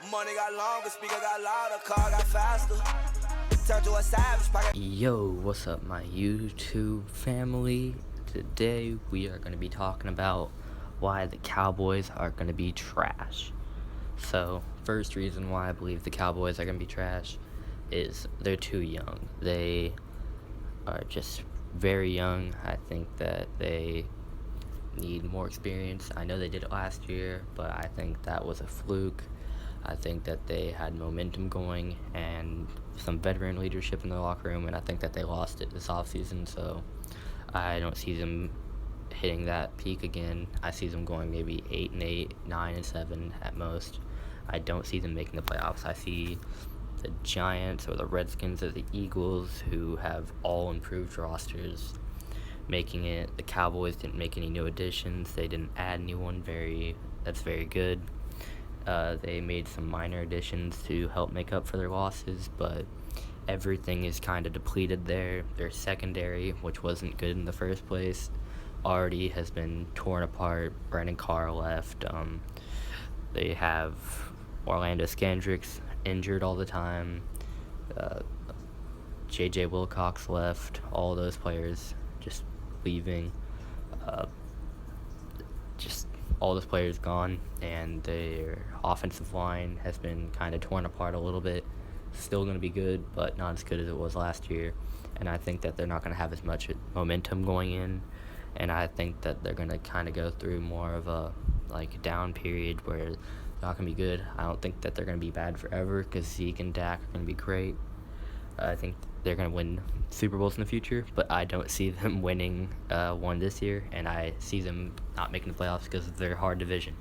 Money got longer, speaker got louder, car got faster. Turn to a savage pocket. Yo, what's up, my YouTube family? Today we are going to be talking about why the Cowboys are going to be trash. So, first reason why I believe the Cowboys are going to be trash is they're too young. They are just very young. I think that they need more experience. I know they did it last year, but I think that was a fluke. I think that they had momentum going and some veteran leadership in the locker room, and I think that they lost it this offseason, so I don't see them hitting that peak again. I see them going maybe 8-8, 9-7 at most. I don't see them making the playoffs. I see the Giants or the Redskins or the Eagles, who have all improved rosters, making it. The Cowboys didn't make any new additions. They didn't add anyone that's very good. They made some minor additions to help make up for their losses, but everything is kind of depleted there. Their secondary, which wasn't good in the first place, already has been torn apart. Brandon Carr left. They have Orlando Scandrix injured all the time. J.J. Wilcox left. All those players just leaving. Just all those players gone, and their offensive line has been kind of torn apart a little bit. Still going to be good, but not as good as it was last year. And I think that they're not going to have as much momentum going in, and I think that they're going to kind of go through more of a down period where they're not going to be good. I don't think that they're going to be bad forever, because Zeke and Dak are going to be great. I think they're going to win Super Bowls in the future, but I don't see them winning one this year, and I see them not making the playoffs because of their hard division.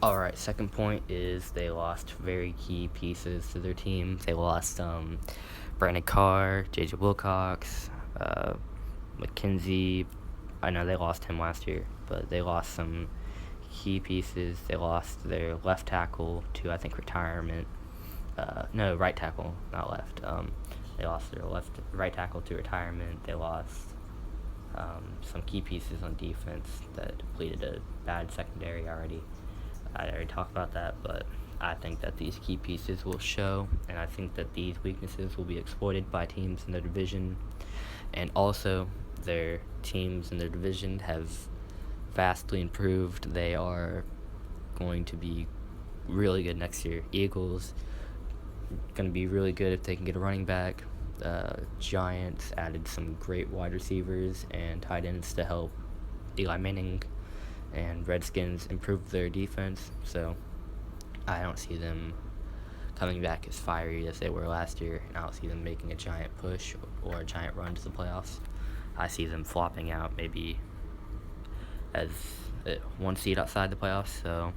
Alright, second point is they lost very key pieces to their team. They lost Brandon Carr, J.J. Wilcox, McKenzie. I know they lost him last year, but they lost some key pieces. They lost their left tackle to, I think, retirement. No, right tackle, not left. They lost their right tackle to retirement. They lost some key pieces on defense that depleted a bad secondary already. I already talked about that, but I think that these key pieces will show, and I think that these weaknesses will be exploited by teams in their division. And also, their teams in their division have vastly improved. They are going to be really good next year. Eagles going to be really good if they can get a running back. Giants added some great wide receivers and tight ends to help Eli Manning, and Redskins improved their defense, so I don't see them coming back as fiery as they were last year, and I don't see them making a giant push or a giant run to the playoffs. I see them flopping out maybe as one seed outside the playoffs, so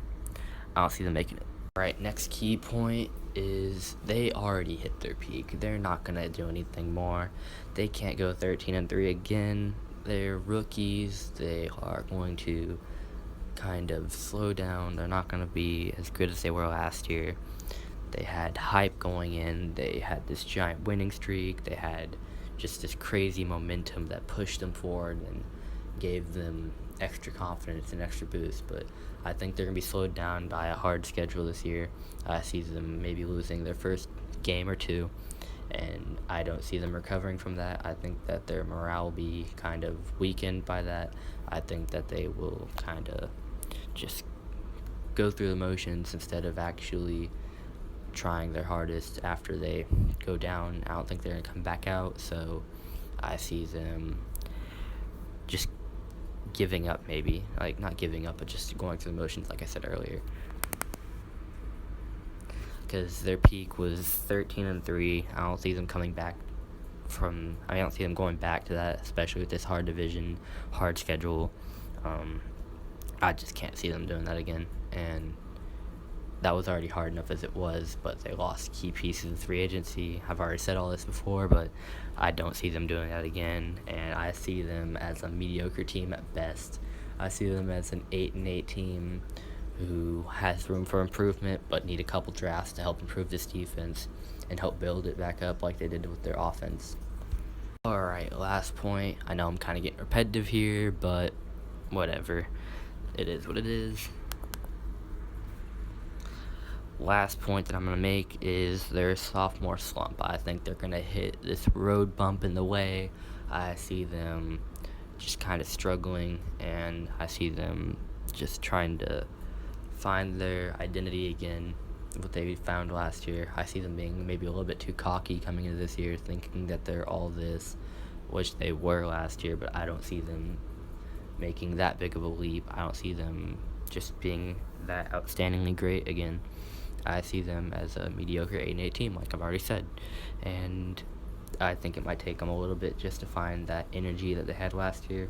I don't see them making it. Alright, next key point is they already hit their peak. They're not going to do anything more. They can't go 13-3 again. They're rookies. They are going to kind of slow down. They're not going to be as good as they were last year. They had hype going in. They had this giant winning streak. They had just this crazy momentum that pushed them forward and gave them extra confidence and extra boost, but I think they're going to be slowed down by a hard schedule this year. I see them maybe losing their first game or two, and I don't see them recovering from that. I think that their morale will be kind of weakened by that. I think that they will kind of just go through the motions instead of actually trying their hardest after they go down. I don't think they're going to come back out, so I see them just giving up, maybe. Not giving up, but just going through the motions, like I said earlier. Because their peak was 13-3. I don't see them coming back I don't see them going back to that, especially with this hard division, hard schedule. I just can't see them doing that again. And that was already hard enough as it was, but they lost key pieces in free agency. I've already said all this before, but I don't see them doing that again, and I see them as a mediocre team at best. I see them as an 8-8 team who has room for improvement, but need a couple drafts to help improve this defense and help build it back up like they did with their offense. Alright, last point. I know I'm kind of getting repetitive here, but whatever. It is what it is. last point that I'm going to make is their sophomore slump. I think they're going to hit this road bump in the way. I see them just kind of struggling, and I see them just trying to find their identity again, what they found last year. I see them being maybe a little bit too cocky coming into this year, thinking that they're all this, which they were last year, but I don't see them making that big of a leap. I don't see them just being that outstandingly great again. I see them as a mediocre 8-8 team, like I've already said, and I think it might take them a little bit just to find that energy that they had last year.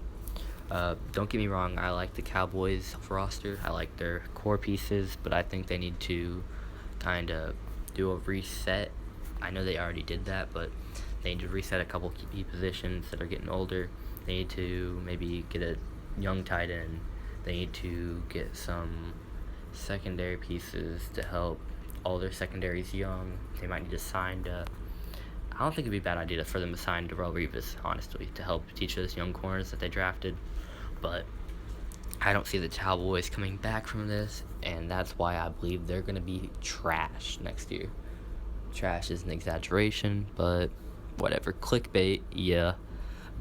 Don't get me wrong, I like the Cowboys roster. I like their core pieces, but I think they need to kind of do a reset. I know they already did that, but they need to reset a couple key positions that are getting older. They need to maybe get a young tight end. They need to get some secondary pieces to help all their secondaries young. They might need to sign to. I don't think it'd be a bad idea for them to sign Darrelle Revis, honestly, to help teach those young corners that they drafted. But I don't see the Cowboys coming back from this, and that's why I believe they're going to be trash next year. Trash is an exaggeration, but whatever. Clickbait, yeah.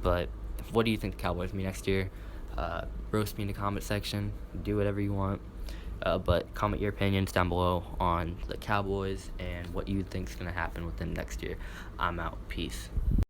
But what do you think the Cowboys will be next year? Roast me in the comment section. Do whatever you want. But comment your opinions down below on the Cowboys and what you think is going to happen with them next year. I'm out. Peace.